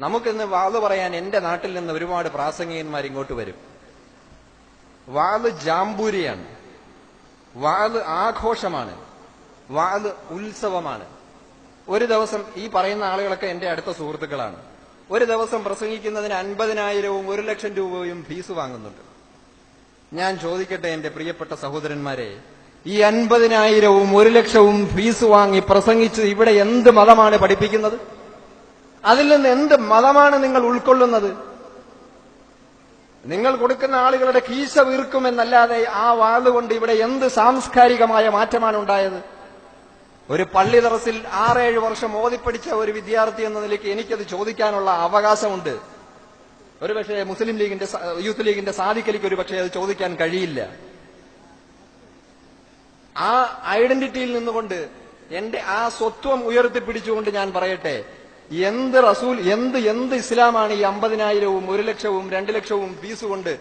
നമുക്കിന്ന് വാള് പറയാൻ എന്റെ നാട്ടിൽ നിന്ന് ഒരുപാട് പ്രാസംഗികന്മാർ ഇങ്ങോട്ട് വരും. വാള് ജാമ്പൂരിയാണ്, വാള് ആഘോഷമാണ്, വാള് ഉത്സവമാണ്. ഒരു ദിവസം ഈ പറയുന്ന ആളുകളൊക്കെ എന്റെ അടുത്ത സുഹൃത്തുക്കളാണ്. ഒരു ദിവസം പ്രസംഗിക്കുന്നതിന് 50,000-വും 1,00,000 രൂപയും ഫീസ് വാങ്ങുന്നുണ്ട്. ഞാൻ ചോദിക്കട്ടെ എന്റെ പ്രിയപ്പെട്ട സഹോദരന്മാരെ, ഈ 50,000-വും 1,00,000-വും ഫീസ് വാങ്ങി പ്രസംഗിച്ച് ഇവിടെ എന്ത് മതമാണ് പഠിപ്പിക്കുന്നത്? അതിൽ നിന്ന് എന്ത് മതമാണ് നിങ്ങൾ ഉൾക്കൊള്ളുന്നത്? നിങ്ങൾ കൊടുക്കുന്ന ആളുകളുടെ കീശ വീർക്കുമെന്നല്ലാതെ ആ വാളുകൊണ്ട് ഇവിടെ എന്ത് സാംസ്കാരികമായ മാറ്റമാണ് ഉണ്ടായത്? ഒരു പള്ളി ദറസിൽ 6-7 വർഷം ഓതിപ്പടിച്ച ഒരു വിദ്യാർത്ഥി എന്ന നിലയ്ക്ക് എനിക്കത് ചോദിക്കാനുള്ള അവകാശമുണ്ട്. ഒരുപക്ഷെ മുസ്ലിം ലീഗിന്റെ യൂത്ത് ലീഗിന്റെ സാദിഖലിക്ക് ഒരു പക്ഷേ അത് ചോദിക്കാൻ കഴിയില്ല. ആ ഐഡന്റിറ്റിയിൽ നിന്നുകൊണ്ട് എന്റെ ആ സ്വത്വം ഉയർത്തിപ്പിടിച്ചുകൊണ്ട് ഞാൻ പറയട്ടെ, എന്ത് റസൂൽ എന്ത് ഇസ്ലാമാണ് ഈ 50,000-വും 1,00,000-വും 2,00,000-വും ഫീസ് കൊണ്ട്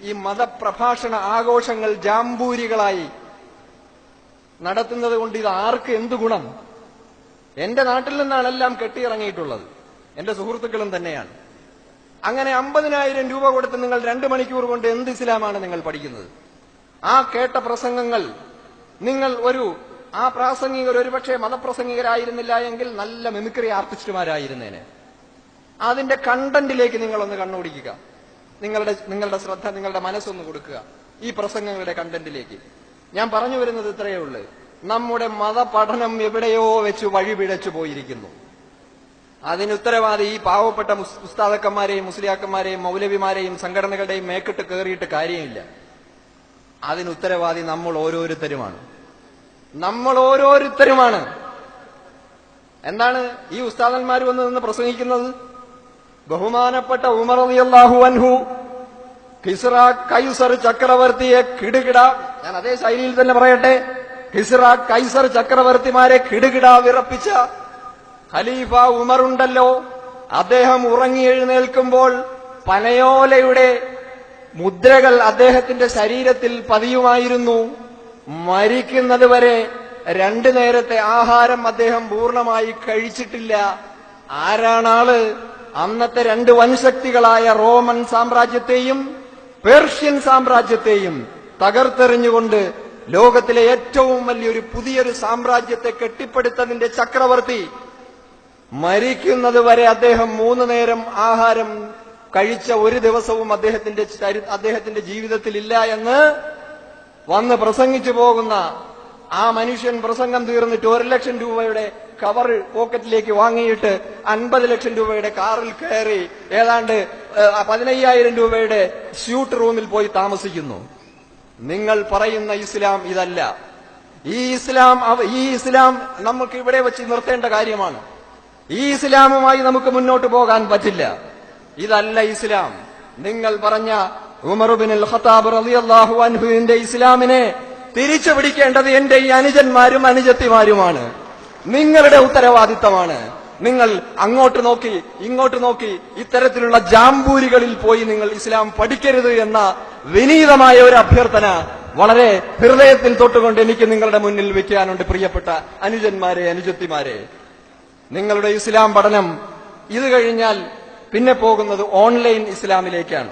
ഈ മതപ്രഭാഷണ ആഘോഷങ്ങൾ ജാമ്പൂരികളായി നടത്തുന്നത് കൊണ്ട് ഇത് ആർക്ക് എന്ത് ഗുണം? എന്റെ നാട്ടിൽ നിന്നാണ് എല്ലാം കെട്ടിയിറങ്ങിയിട്ടുള്ളത്, എന്റെ സുഹൃത്തുക്കളും തന്നെയാണ്. അങ്ങനെ 50,000 രൂപ കൊടുത്ത് നിങ്ങൾ 2 മണിക്കൂർ കൊണ്ട് എന്ത് ഇസ്ലാമാണ് നിങ്ങൾ പഠിക്കുന്നത്? ആ കേട്ട പ്രസംഗങ്ങൾ നിങ്ങൾ ആ പ്രാസംഗികർ ഒരുപക്ഷെ മതപ്രസംഗികരായിരുന്നില്ല എങ്കിൽ നല്ല മിമിക്രി ആർട്ടിസ്റ്റുമാരായിരുന്നേനെ. അതിന്റെ കണ്ടന്റിലേക്ക് നിങ്ങളൊന്ന് കണ്ണോടിക്കുക. നിങ്ങളുടെ ശ്രദ്ധ, നിങ്ങളുടെ മനസ്സൊന്ന് കൊടുക്കുക ഈ പ്രസംഗങ്ങളുടെ കണ്ടന്റിലേക്ക്. ഞാൻ പറഞ്ഞു വരുന്നത് ഇത്രയേ ഉള്ളൂ. നമ്മുടെ മതപഠനം എവിടെയോ വെച്ച് വഴിപിഴച്ചു പോയിരിക്കുന്നു. അതിന് ഉത്തരവാദി ഈ പാവപ്പെട്ട ഉസ്താദക്കന്മാരെയും മുസ്ലിയാക്കന്മാരെയും മൗലവിമാരെയും സംഘടനകളുടെയും മേക്കിട്ട് കയറിയിട്ട് കാര്യമില്ല. അതിന് ഉത്തരവാദി നമ്മൾ ഓരോരുത്തരുമാണ്. എന്താണ് ഈ ഉസ്താദന്മാർ വന്ന് നിന്ന് പ്രസംഗിക്കുന്നത്? ബഹുമാനപ്പെട്ട ഉമർ റളിയല്ലാഹു അൻഹു കിസ്റ കൈസർ ചക്രവർത്തിയെ കിടുകിട, ഞാൻ അതേ ശൈലിയിൽ തന്നെ പറയട്ടെ, കിസ്റ കൈസർ ചക്രവർത്തിമാരെ കിടുകിട വിറപ്പിച്ച ഖലീഫ ഉമറുണ്ടല്ലോ, അദ്ദേഹം ഉറങ്ങി എഴുന്നേൽക്കുമ്പോൾ പനയോലയുടെ മുദ്രകൾ അദ്ദേഹത്തിന്റെ ശരീരത്തിൽ പതിയുമായിരുന്നു. മരിക്കുന്നത് വരെ 2 നേരത്തെ ആഹാരം അദ്ദേഹം പൂർണ്ണമായി കഴിച്ചിട്ടില്ല. ആരാണാള്? അന്നത്തെ 2 വൻശക്തികളായ റോമൻ സാമ്രാജ്യത്തെയും പേർഷ്യൻ സാമ്രാജ്യത്തെയും തകർത്തെറിഞ്ഞുകൊണ്ട് ലോകത്തിലെ ഏറ്റവും വലിയൊരു പുതിയൊരു സാമ്രാജ്യത്തെ കെട്ടിപ്പടുത്തതിന്റെ ചക്രവർത്തി. മരിക്കുന്നത് വരെ അദ്ദേഹം 3 നേരം ആഹാരം കഴിച്ച ഒരു ദിവസവും അദ്ദേഹത്തിന്റെ ജീവിതത്തിൽ ഇല്ല എന്ന് വന്ന് പ്രസംഗിച്ചു പോകുന്ന ആ മനുഷ്യൻ പ്രസംഗം തീർന്നിട്ട് 1,00,000 രൂപയുടെ കവർ പോക്കറ്റിലേക്ക് വാങ്ങിയിട്ട് 50 ലക്ഷം രൂപയുടെ കാറിൽ കയറി ഏതാണ്ട് 15,000 രൂപയുടെ സ്യൂട്ട് റൂമിൽ പോയി താമസിക്കുന്നു. നിങ്ങൾ പറയുന്ന ഇസ്ലാം ഇതല്ല. ഈ ഇസ്ലാം നമുക്ക് ഇവിടെ വെച്ച് നിർത്തേണ്ട കാര്യമാണ്. ഈ ഇസ്ലാമുമായി നമുക്ക് മുന്നോട്ട് പോകാൻ പറ്റില്ല. ഇതല്ല ഇസ്ലാം. നിങ്ങൾ പറഞ്ഞ ഉമർ ഇബ്നുൽ ഖത്താബ് റളിയല്ലാഹു അൻഹുവിന്റെ ഇസ്ലാമിനെ തിരിച്ചു പിടിക്കേണ്ടത് എന്റെ ഈ അനുജന്മാരും അനുജത്തിമാരുമാണ്. നിങ്ങളുടെ ഉത്തരവാദിത്തമാണ്. നിങ്ങൾ അങ്ങോട്ട് നോക്കി ഇങ്ങോട്ട് നോക്കി ഇത്തരത്തിലുള്ള ജാമ്പൂരികളിൽ പോയി നിങ്ങൾ ഇസ്ലാം പഠിക്കരുത് എന്ന വിനീതമായ ഒരു അഭ്യർത്ഥന വളരെ ഹൃദയത്തിൽ തൊട്ടുകൊണ്ട് എനിക്ക് നിങ്ങളുടെ മുന്നിൽ വെക്കാനുണ്ട്. പ്രിയപ്പെട്ട അനുജന്മാരെ, അനുജത്തിമാരെ, നിങ്ങളുടെ ഇസ്ലാം പഠനം ഇത് കഴിഞ്ഞാൽ പിന്നെ പോകുന്നത് ഓൺലൈൻ ഇസ്ലാമിലേക്കാണ്.